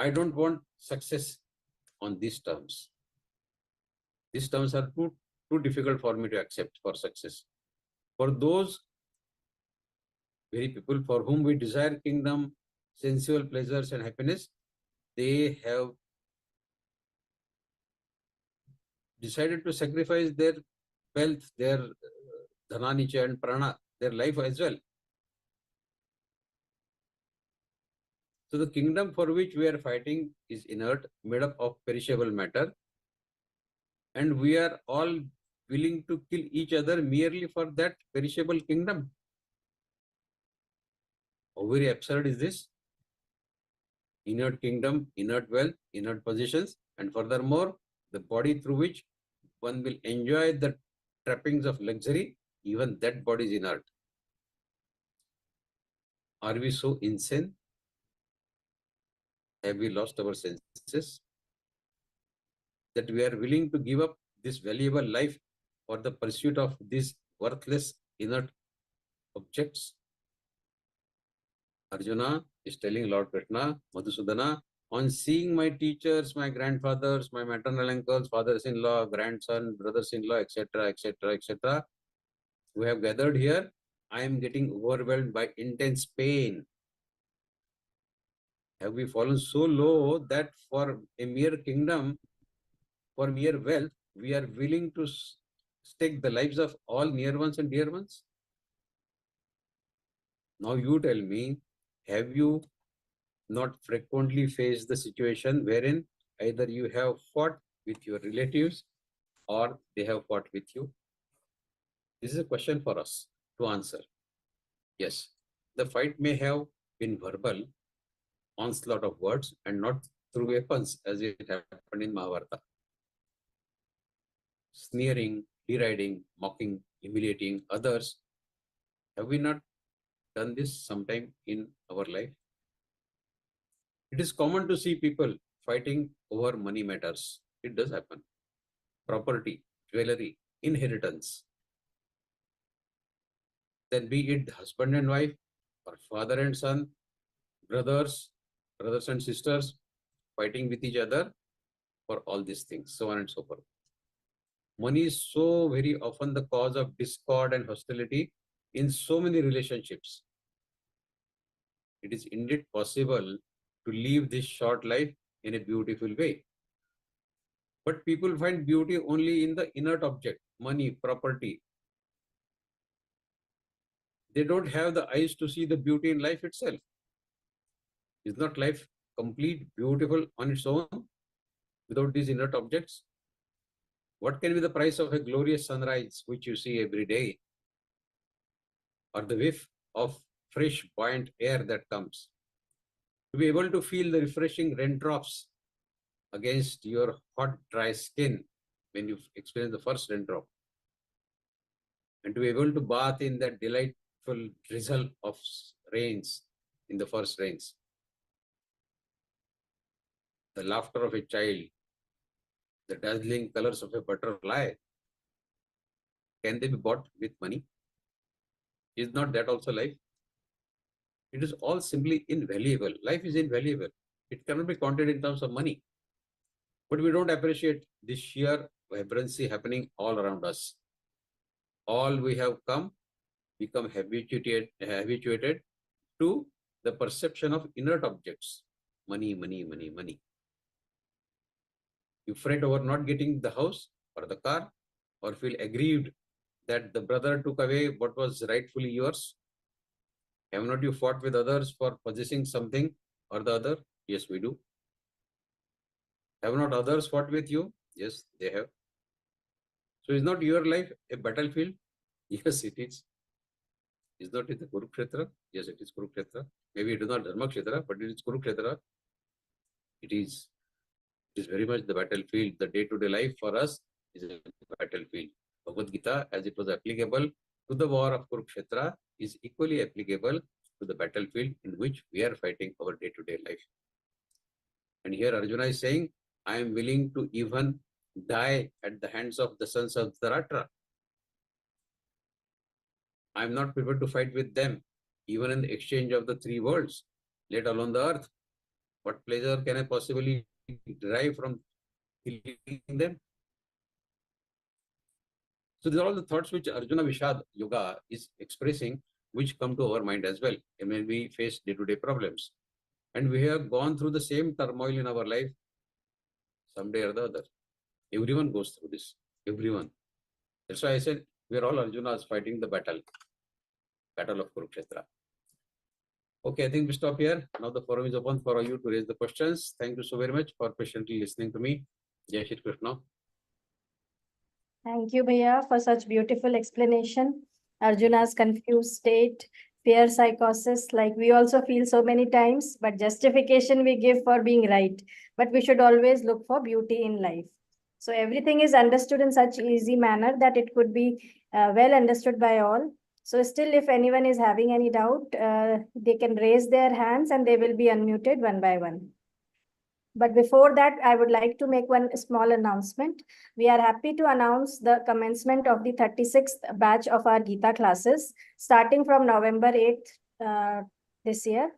I don't want success on these terms. These terms are too difficult for me to accept for success. For those very people for whom we desire kingdom, sensual pleasures and happiness, they have decided to sacrifice their wealth, their dhananicha and prana, their life as well. So the kingdom for which we are fighting is inert, made up of perishable matter, and we are all willing to kill each other merely for that perishable kingdom. How very absurd is this? Inert kingdom, inert wealth, inert positions, and furthermore, the body through which one will enjoy the trappings of luxury, even that body is inert. Are we so insane? Have we lost our senses? That we are willing to give up this valuable life for the pursuit of these worthless, inert objects? Arjuna is telling Lord Krishna, Madhusudana, on seeing my teachers, my grandfathers, my maternal uncles, fathers-in-law, grandson, brothers-in-law, etc., etc., etc., who have gathered here, I am getting overwhelmed by intense pain. Have we fallen so low that for a mere kingdom, for mere wealth, we are willing to stake the lives of all near ones and dear ones? Now you tell me, have you not frequently faced the situation wherein either you have fought with your relatives or they have fought with you? This is a question for us to answer. Yes, the fight may have been verbal, onslaught of words, and not through weapons as it happened in Mahabharata. Sneering, deriding, mocking, humiliating others. Have we not done this sometime in our life? It is common to see people fighting over money matters. It does happen. Property, jewelry, inheritance. Then be it husband and wife, or father and son, brothers and sisters, fighting with each other for all these things, so on and so forth. Money is so very often the cause of discord and hostility in so many relationships. It is indeed possible to live this short life in a beautiful way. But people find beauty only in the inert object, money, property. They don't have the eyes to see the beauty in life itself. Is not life complete, beautiful on its own without these inert objects? What can be the price of a glorious sunrise which you see every day? Or the whiff of fresh, buoyant air that comes? To be able to feel the refreshing raindrops against your hot, dry skin when you experience the first raindrop. And to be able to bath in that delightful drizzle of rains in the first rains. The laughter of a child, the dazzling colors of a butterfly, can they be bought with money? Is not that also life? It is all simply invaluable. Life is invaluable. It cannot be counted in terms of money. But we don't appreciate this sheer vibrancy happening all around us. All we have become habituated to the perception of inert objects. Money, money, money, money. You fret over not getting the house or the car, or feel aggrieved that the brother took away what was rightfully yours. Have not you fought with others for possessing something or the other? Yes, we do. Have not others fought with you? Yes, they have. So is not your life a battlefield? Yes, it is. Is not it the Kurukshetra? Yes, it is Kurukshetra. Maybe it is not Dharmakshetra, but it is Kurukshetra. It is. It is very much the battlefield. The day-to-day life for us is a battlefield. Bhagavad Gita, as it was applicable to the war of Kurukshetra, is equally applicable to the battlefield in which we are fighting our day-to-day life. And here Arjuna is saying, I am willing to even die at the hands of the sons of Dharatra. I am not prepared to fight with them, even in the exchange of the three worlds, let alone the earth. What pleasure can I possibly derive from killing them? So these are all the thoughts which Arjuna Vishad Yoga is expressing, which come to our mind as well when we face day-to-day problems. And we have gone through the same turmoil in our life someday or the other. Everyone goes through this. Everyone. That's why I said we are all Arjunas fighting the battle of Kurukshetra. Okay, I think we stop here. Now the forum is open for you to raise the questions. Thank you so very much for patiently listening to me. Jai Shri Krishna. Thank you, Bhaiya, for such beautiful explanation. Arjuna's confused state, fear psychosis, like we also feel so many times, but justification we give for being right. But we should always look for beauty in life. So everything is understood in such easy manner that it could be well understood by all. So still, if anyone is having any doubt, they can raise their hands and they will be unmuted one by one. But before that, I would like to make one small announcement. We are happy to announce the commencement of the 36th batch of our Geeta classes, starting from November 8th this year.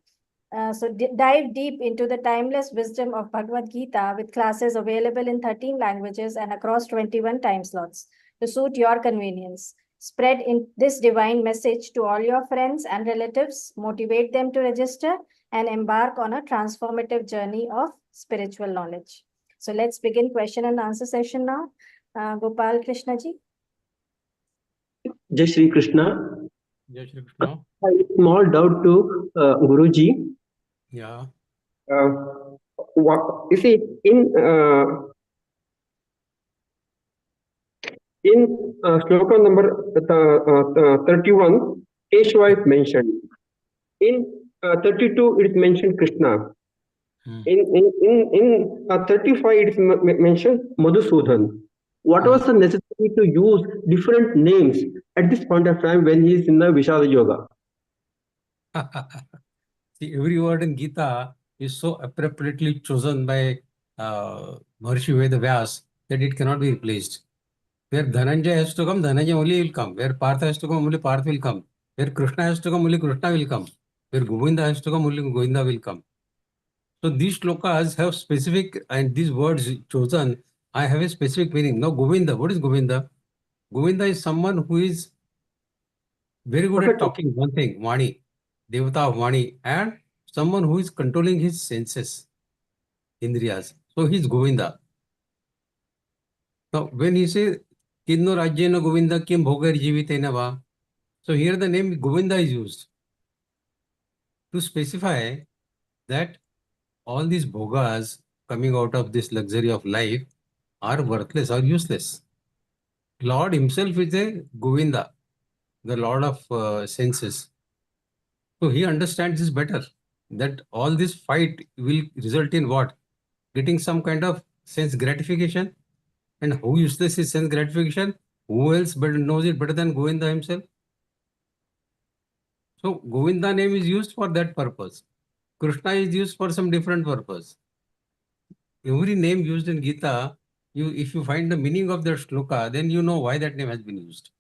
So dive deep into the timeless wisdom of Bhagavad Gita with classes available in 13 languages and across 21 time slots to suit your convenience. Spread in this divine message to all your friends and relatives, motivate them to register, and embark on a transformative journey of spiritual knowledge. So let's begin question and answer session now. Gopal Krishna ji. Jai Shri Krishna. Jai Shri Krishna. Small doubt to Guruji. Yeah. You see, in sloka number 31, Keshava is mentioned. In 32, it is mentioned Krishna. In 35, it is mentioned Madhusudan. What was the necessity to use different names at this point of time when he is in the Vishada Yoga? See, every word in Gita is so appropriately chosen by Maharishi Vyas that it cannot be replaced. Where Dhananjay has to come, Dhananjay only will come. Where Partha has to come, only Partha will come. Where Krishna has to come, only Krishna will come. Where Govinda has to come, only Govinda will come. So these shlokas have specific, and these words chosen, I have a specific meaning. Now Govinda, what is Govinda? Govinda is someone who is very good at talking one thing, Vani, Devata of Vani, and someone who is controlling his senses, Indriyas. So he is Govinda. Now when he says, Kinno Rajyena Govinda Kim Bhogar Jivitena Va, so here the name Govinda is used to specify that all these bhogas coming out of this luxury of life are worthless or useless. Lord himself is a Govinda, the Lord of senses. So he understands this better, that all this fight will result in what? Getting some kind of sense gratification. And who useless is sense gratification? Who else knows it better than Govinda himself? So Govinda name is used for that purpose. Krishna is used for some different purpose. Every name used in Gita, if you find the meaning of that shloka, then you know why that name has been used.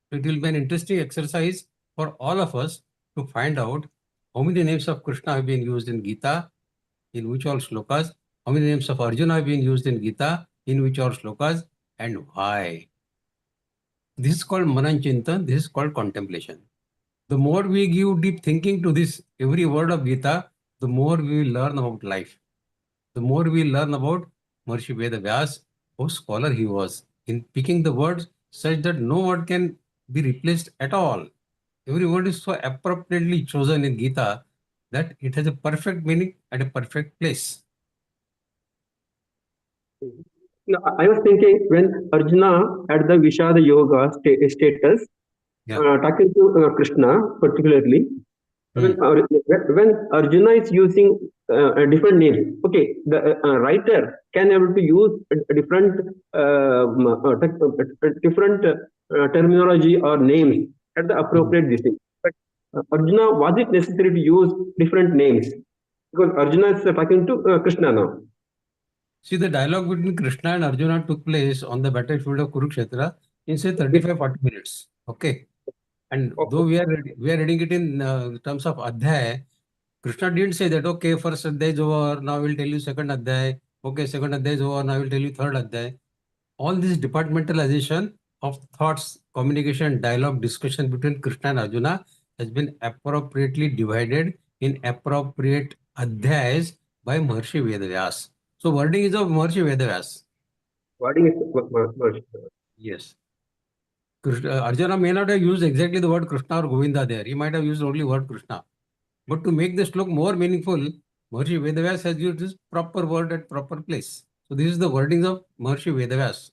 So it will be an interesting exercise for all of us to find out how many names of Krishna have been used in Gita, in which all shlokas, how many names of Arjuna have been used in Gita, in which all shlokas, and why. This is called Mananchintan, this is called contemplation. The more we give deep thinking to this, every word of Gita, the more we will learn about life. The more we learn about Maharishi Vyas, how scholar he was in picking the words such that no word can be replaced at all. Every word is so appropriately chosen in Gita that it has a perfect meaning at a perfect place. No, I was thinking when Arjuna had the Vishada Yoga status, talking to Krishna particularly, when Arjuna is using a different name, okay, the writer can able to use a different terminology or names at the appropriate distance. But Arjuna, was it necessary to use different names? Because Arjuna is talking to Krishna now. See, the dialogue between Krishna and Arjuna took place on the battlefield of Kurukshetra in say 35-40 minutes. Okay. And though we are reading it in terms of Adhyay, Krishna didn't say that, okay, first Adhyay is over, now I will tell you second Adhyay. Okay, second Adhyay is over, now I will tell you third Adhyay. All this departmentalization of thoughts, communication, dialogue, discussion between Krishna and Arjuna has been appropriately divided in appropriate Adhyayas by Maharshi Vedavyas. So wording is of Maharshi Vedavyas. Wording is Yes. Arjuna may not have used exactly the word Krishna or Govinda there. He might have used only word Krishna. But to make the slok more meaningful, Maharshi Vedavyas has used this proper word at proper place. So this is the wordings of Maharshi Vedavyas.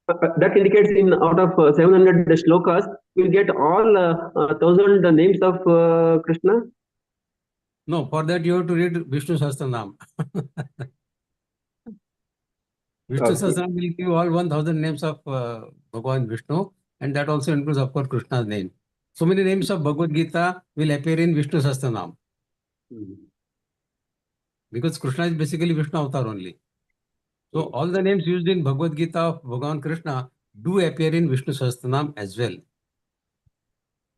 that indicates in out of 700 shlokas, we'll get all 1,000 names of Krishna. No, for that you have to read Vishnu Sahasranam. Vishnu Okay. Sahasranam will give all 1000 names of Bhagavan Vishnu, and that also includes, of course, Krishna's name. So many names of Bhagavad Gita will appear in Vishnu Sahasranam. Because Krishna is basically Vishnu avatar only. So all the names used in Bhagavad Gita of Bhagavan Krishna do appear in Vishnu Sahasranam as well.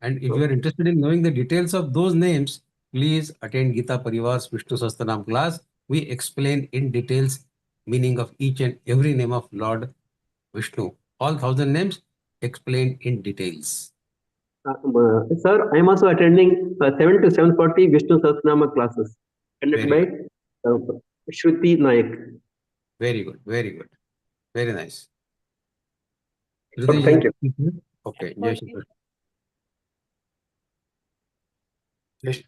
And if you are interested in knowing the details of those names, please attend Geeta Pariwar's Vishnu Sahasranam class. We explain in details meaning of each and every name of Lord Vishnu. All 1000 names explained in details. Sir, I am also attending 7 to 7:40 Vishnu Sahasranama classes attended Very by Shruti Naik. Very good, very good. Very nice. Okay, thank you. Okay, Jai Shri Krishna.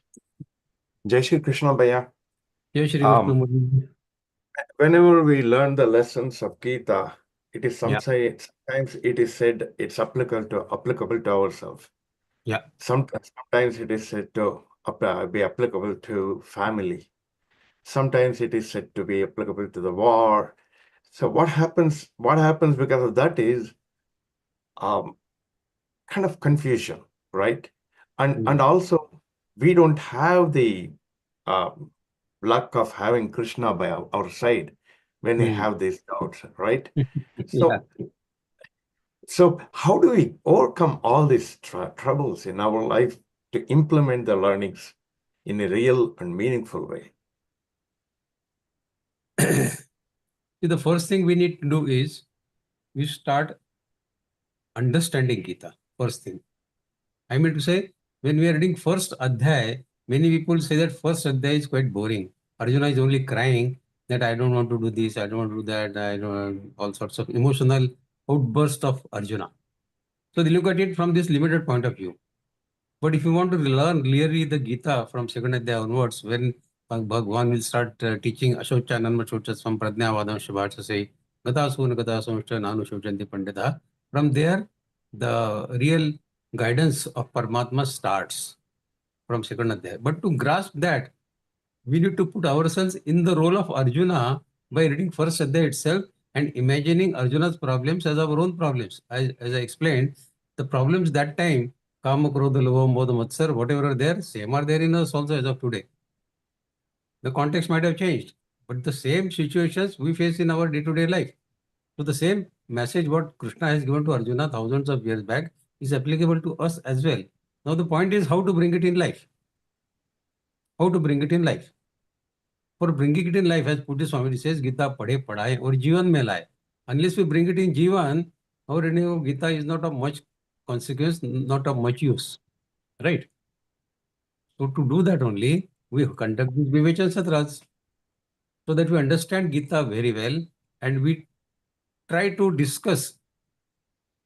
Jai Shri Krishna Bhaiya. Jai Shri Vishnu Murli. Whenever we learn the lessons of Gita, it is sometimes it is said it's applicable to ourselves. Yeah. Sometimes it is said to be applicable to family. Sometimes it is said to be applicable to the war. So what happens because of that is kind of confusion, right? And also we don't have the luck of having Krishna by our side when we have these doubts, right? So how do we overcome all these troubles in our life to implement the learnings in a real and meaningful way? The first thing we need to do is we start understanding Gita. First thing. I mean to say, when we are reading first Adhyay, many people say that first Adhyay is quite boring. Arjuna is only crying that I don't want to do this, I don't want to do that, I don't, all sorts of emotional outburst of Arjuna. So they look at it from this limited point of view. But if you want to learn clearly the Gita from second Adhyay onwards, when Bhagwan will start teaching Ashocha Nanma Shochas from Pradnyavadam Shibhachase, Gatasuna Gatasumshcha Nanu Shochanti Pandita. From there, the real guidance of Paramatma starts from second Adhyay. But to grasp that, we need to put ourselves in the role of Arjuna by reading first Adhyay itself and imagining Arjuna's problems as our own problems. As I explained, the problems that time, Kama, Krodha, Lobha, Modha, Matsar, whatever are there, same are there in us also as of today. The context might have changed, but the same situations we face in our day-to-day life. So the same message what Krishna has given to Arjuna thousands of years back is applicable to us as well. Now the point is how to bring it in life. How to bring it in life. For bringing it in life, as Putti Swami says, Gita padhe padaye or Jivan mein laye. Unless we bring it in Jivan, our reading of Gita is not of much consequence, not of much use. Right? So to do that only, we conduct these Vivechan Satras so that we understand Gita very well and we try to discuss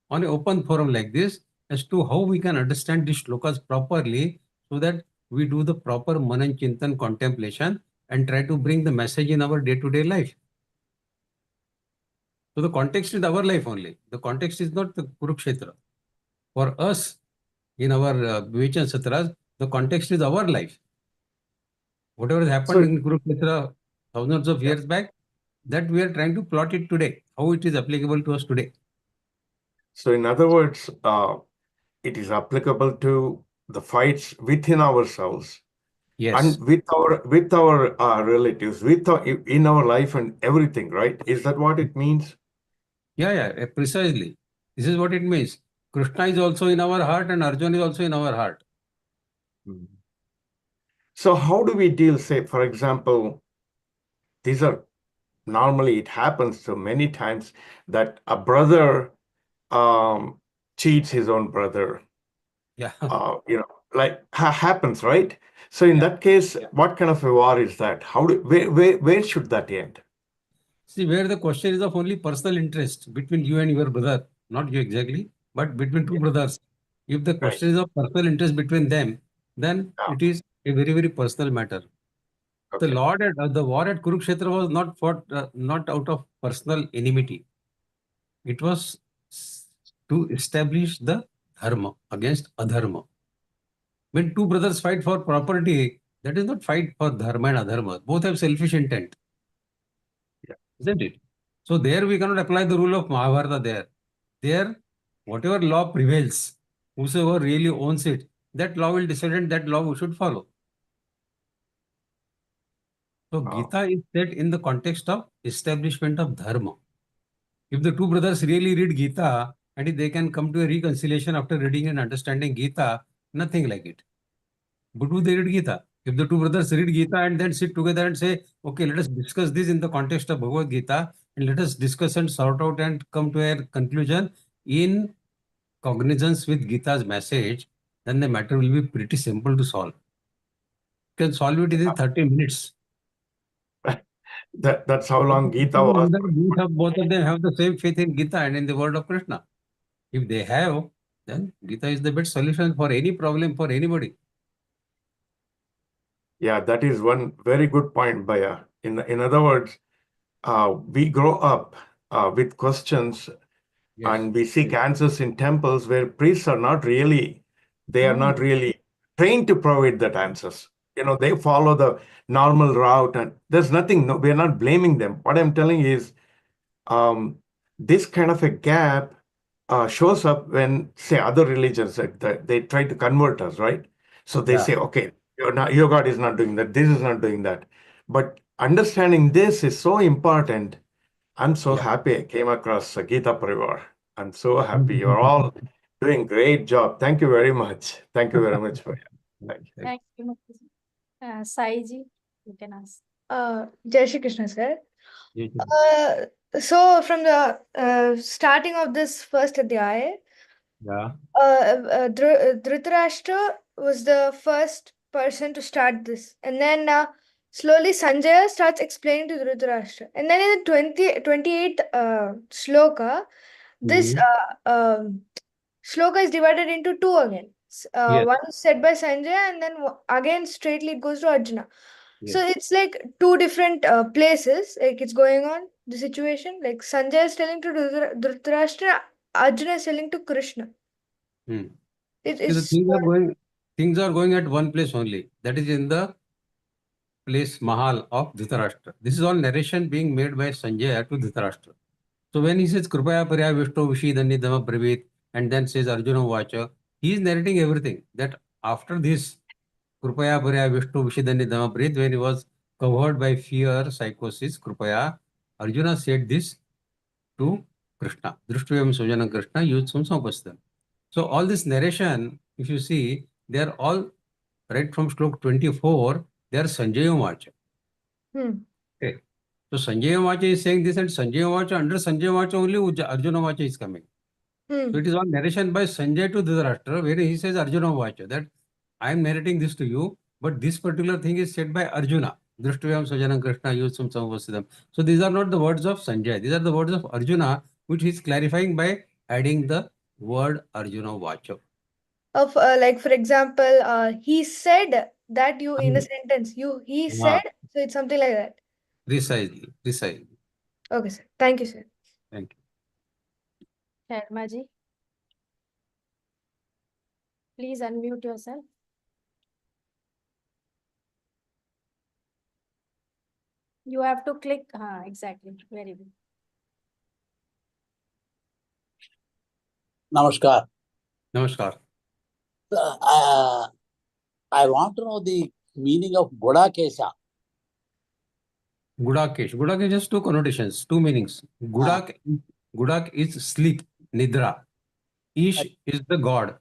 on an open forum like this as to how we can understand these shlokas properly so that we do the proper Manan Chintan contemplation and try to bring the message in our day-to-day life. So the context is our life only. The context is not the Kurukshetra. For us, in our Vivechan Satras, the context is our life. Whatever has happened in Kurukshetra thousands of years back, that we are trying to plot it today, how it is applicable to us today. So in other words, it is applicable to the fights within ourselves. Yes. And with our relatives, in our life and everything, right? Is that what it means? Yeah, precisely. This is what it means. Krishna is also in our heart and Arjun is also in our heart. So how do we deal, say, for example, these are normally it happens so many times that a brother cheats his own brother. Yeah. Like happens, right? So in Yeah. that case, what kind of a war is that? Where should that end? See, where the question is of only personal interest between you and your brother, not you exactly, but between two brothers. If the Right. question is of personal interest between them, then Yeah. it is a very, very personal matter. Okay. The war at Kurukshetra was not fought, not out of personal enmity. It was to establish the dharma against adharma. When two brothers fight for property, that is not fight for dharma and adharma. Both have selfish intent, Yeah. isn't it? So there we cannot apply the rule of Mahabharata there. There, whatever law prevails, whosoever really owns it, that law will decide and that law we should follow. So Wow. Gita is set in the context of establishment of dharma. If the two brothers really read Gita and if they can come to a reconciliation after reading and understanding Gita, nothing like it. But do they read Gita? If the two brothers read Gita and then sit together and say, okay, let us discuss this in the context of Bhagavad Gita and let us discuss and sort out and come to a conclusion in cognizance with Gita's message, then the matter will be pretty simple to solve. You can solve it in 30 minutes. That's how long Gita was. Both of them have the same faith in Gita and in the word of Krishna. If they have, then Gita is the best solution for any problem for anybody. Yeah, that is one very good point, Baya. In other words, we grow up with questions and we seek answers in temples where priests are not really, they are not really trained to provide that answers. They follow the normal route and there's nothing, no, we're not blaming them. What I'm telling is this kind of a gap shows up when, say, other religions, they try to convert us, right? So they say, okay, your God is not doing that, this is not doing that. But understanding this is so important. I'm so happy I came across Geeta Pariwar. I'm so happy. You're all doing great job. Thank you very much. Thank you very much for it. Thank you. Thank you, Mataji. Sai ji, you can ask. Jai Shri Krishna, sir. Yes. So from the starting of this first adhyaya, Yeah. Dhritarashtra was the first person to start this, and then slowly Sanjaya starts explaining to Dhritarashtra, and then in the 28th shloka, this shloka is divided into two again. Yes. One is said by Sanjaya, and then again straightly it goes to Arjuna. So it's like two different places, like it's going on, the situation. Like Sanjay is telling to Dhritarashtra, Arjuna is telling to Krishna. See, It's things are going at one place only. That is in the place Mahal of Dhritarashtra. This is all narration being made by Sanjaya to Dhritarashtra. So when he says Kripaya Parya Vishto Vishidani Dama Pravit and then says Arjuna Vacha, he is narrating everything. That after this Kripaya Parya Vishto Vishidani Dama Pravit, when he was covered by fear, psychosis, Kripaya, Arjuna said this to Krishna. Drishtuyam Sujana Krishna Yutsum Sampastam. So all this narration, if you see, they are all right from Shlok 24, they are Sanjaya Vacha. Okay. So Sanjaya Vacha is saying this and Sanjaya Vacha, under Sanjaya Vacha only Arjuna Vacha is coming. So it is all narration by Sanjay to Dhritarashtra where he says Arjuna Vacha, that I am narrating this to you, but this particular thing is said by Arjuna. Drishtuyam Sajanam Krishna Yutsum Samvasidam. So these are not the words of Sanjay. These are the words of Arjuna, which he is clarifying by adding the word Arjuna Vacha. of like for example, he said that you in a sentence. He said, so it's something like that. Precisely. Okay, sir. Thank you, sir. Thank you. Sharma ji, please unmute yourself. You have to click. Exactly. Very good. Namaskar. Namaskar. I want to know the meaning of Godakesha. Gudakesh. Gudakesh has two connotations, two meanings. Gudak is sleep, Nidra. Ish is the god.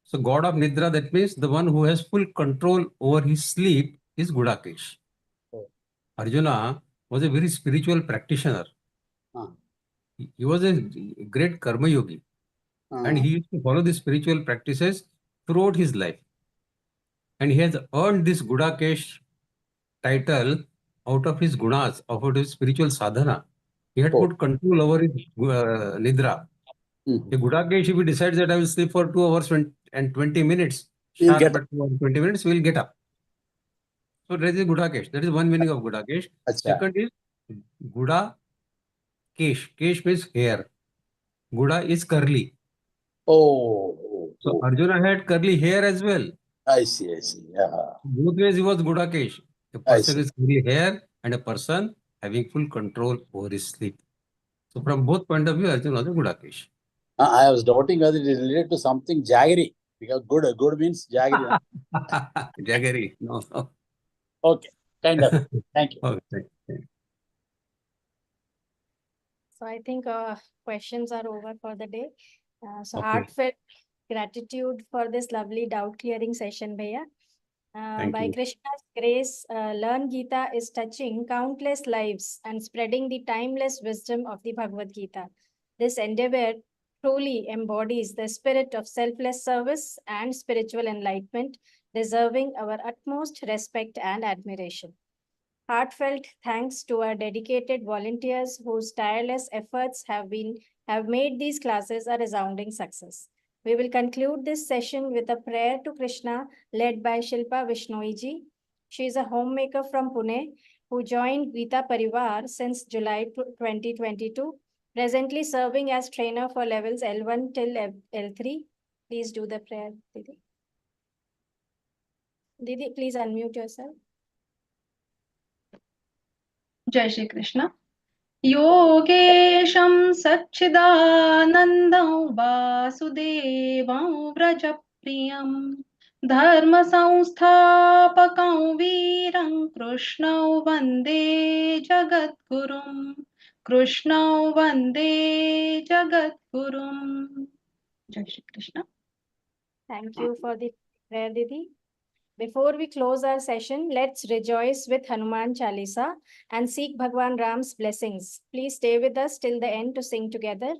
So god of Nidra, that means the one who has full control over his sleep is Gudakesh. Oh. Arjuna was a very spiritual practitioner. Ah. He was a great karma yogi, and he used to follow the spiritual practices throughout his life. And he has earned this Gudakesh title out of his gunas, out of his spiritual sadhana. He had put control over his nidra. The Gudakesh, if he decides that I will sleep for 2 hours and 20 minutes, He'll sharp get at 2 hours, 20 minutes, we will get up. So that is Gudakesh. That is one meaning of Gudakesh. Acha. Second is Guda Kesh. Kesh means hair. Guda is curly. So Arjuna had curly hair as well. I see. Yeah. Both ways he was Gudakesh. A person with curly hair and a person having full control over his sleep. So from both point of view, Arjuna was a Gudakesh. I was doubting whether it is related to something jaggery, because good means jaggery. Jaggery. No. Okay, kind of. Thank you. Okay. So I think questions are over for the day. So Okay. heartfelt gratitude for this lovely doubt clearing session, Bhaiya. Thank By you. Krishna's grace, Learn Gita is touching countless lives and spreading the timeless wisdom of the Bhagavad Gita. This endeavor truly embodies the spirit of selfless service and spiritual enlightenment, deserving our utmost respect and admiration. Heartfelt thanks to our dedicated volunteers whose tireless efforts have made these classes a resounding success. We will conclude this session with a prayer to Krishna led by Shilpa Vishnoiji. She is a homemaker from Pune who joined Geeta Pariwar since July 2022, presently serving as trainer for levels L1 till L3. Please do the prayer, Didi. Didi, please unmute yourself. जय श्री कृष्ण योगेशं सच्चिदानन्दं वासुदेवं व्रजप्रियं धर्मसंस्थापकं वीरं कृष्णं वन्दे जगद्गुरुं जय Shri Krishna. Thank you for the prayer, Didi. Before we close our session, let's rejoice with Hanuman Chalisa and seek Bhagwan Ram's blessings. Please stay with us till the end to sing together.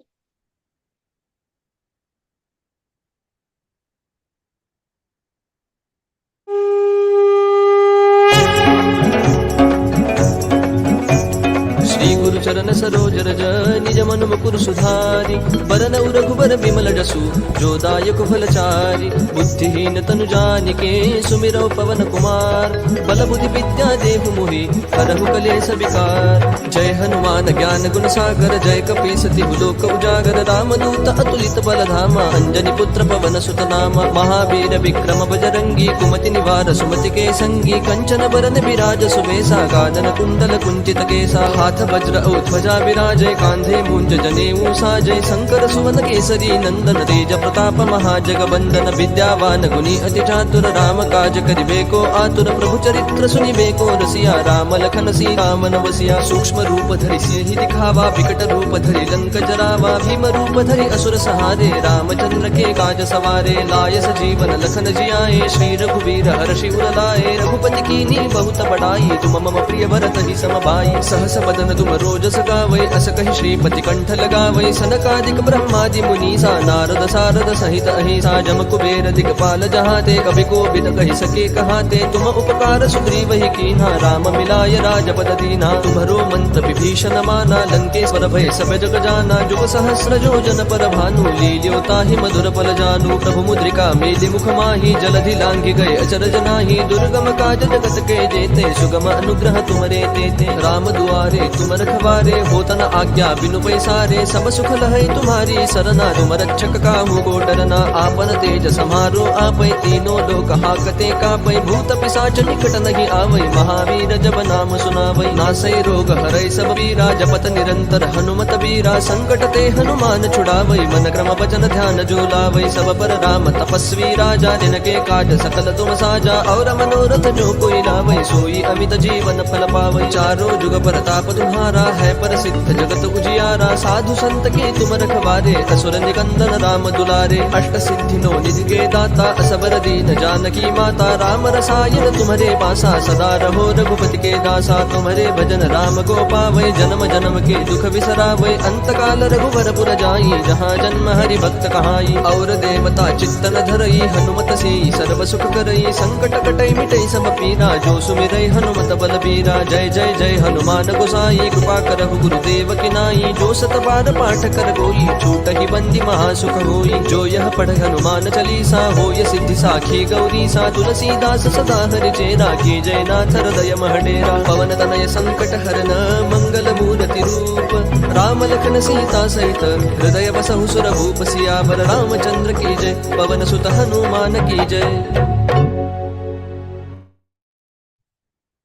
Shri गुरु चरण सरोज रज निज मन मुकुर सुधारी बरनउ रघुबर बिमल जसु जो दायक फलचारी बुद्धिहीन तनु जानिके सुमिरौ पवन कुमार बल बुद्धि विद्या देहु मोहि हरहु कलेस विकार जय हनुमान ज्ञान गुण सागर जय कपीस तिहु लोक उजागर रामदूत अतुलित बल धामा अंजनी पुत्र पवन सुत नामा महावीर विक्रम बजरंगी कुमति निवार सुमति के संगी कंचन बरन विराज सुबेसा कानन कुंडल कुंचित केसा हाथ वज्र औ ध्वजा विराजय कांधे मूंज जनेऊ साजय शंकर सुवन केसरी नंदन तेज प्रताप महाजगबंदन विद्यावान गुणी अति चातुर राम काज करिबे को आतुर प्रभु चरित्र सुनिबे को रसिया राम लखन सीता मन बसिया सूक्ष्म रूप धरि सिंहि दिखावा विकट रूप धरि लंक जरावा भीम रूप धरि असुर सहारे रामचंद्र के काज सवारे लाय सजीवन लखन जियाए श्री रघुवीर हर्षि उर लाए रघुपति कीनी बहुत बड़ाई तुम मम प्रिय भरत ही सम भाई सहस बदन तुम रोजस गावै अस कहि श्रीपति कंठ लगावै सनकादिक ब्रह्मादि मुनीसा नारद सारद सहित अहिसा जम कुबेर दिगपाल जहाते कवि कोविद कहि सके कहाते तुम उपकार सुग्रीव ही कीन्हा राम मिलाय राजपद दीना तुम्हरो मंत्र विभीषण माना लंकेश्वर भय सब जग जाना जुग सहस्र योजन पर भानु लील्यो ताहि मधुर फल जानू प्रभु मुद्रिका मेलि मुख माहि जलधि लांघि गए अचरज नाही दुर्गम काज जगत के जेते सुगम अनुग्रह तुमरे तेते राम दुआरे तुम रखवारे होतन आज्ञा बिनु पैसारे सब सुख लहै तुम्हारी सरना तुम रक्षक काहू को डरना आपन तेज समारो आपै तीनों लोक हाकते कापै भूत पिशाच निकट नहीं आवै महावीर जब नाम सुनावै नासै रोग हरै सब पीरा जपत निरंतर हनुमत बीरा संकट ते हनुमान छुड़ावै मन क्रम वचन ध्यान जो लावै सब पर राम तपस्वी राजा जिनके काज सकल तुम साजा और मनोरथ जो कोई लावै सोई अमित जीवन फल पावै चारों जुग परताप तुम्हारा है प्रसिद्ध जगत उजियारा साधु संत के तुम रखवारे असुर निकंदन राम दुलारे अष्ट सिद्धि नो निधि के दाता असबर दीन जानकी माता राम रसायन तुम्हारे पासा सदा रहो रघुपति के दासा तुम्हारे भजन राम को पावै जन्म जन्म के दुख बिसरावै अंत काल रघुवर पुर जाई जहाँ जन्म हरि भक्त कहाई और देवता चित्तन धरई हनुमत से सर्व सुख करई संकट कटई मिटई सब पीरा जो सुमिरै हनुमत बल बीरा जय जय जय हनुमान गोसाई कृपा करहु गुरुदेव की नाई जो सत बार पाठ कर कोई छूट ही बंदी महासुख होई जो यह पढ़ हनुमान चालीसा होय सिद्धि साखी गौरी सा तुलसीदास सदा हरि चेरा की जय नाथ हृदय महडेरा पवन तनय संकट हरन मंगल मूर्ति रूप राम लखन सीता सहित हृदय बसहु सुर भूप सियावर रामचंद्र की जय पवन सुत हनुमान की जय।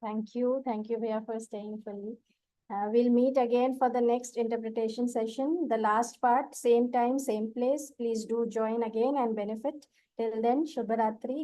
Thank you, Bhaiya, for staying fully. We'll meet again for the next interpretation session, the last part, same time, same place. Please do join again and benefit. Till then, Shubharatri.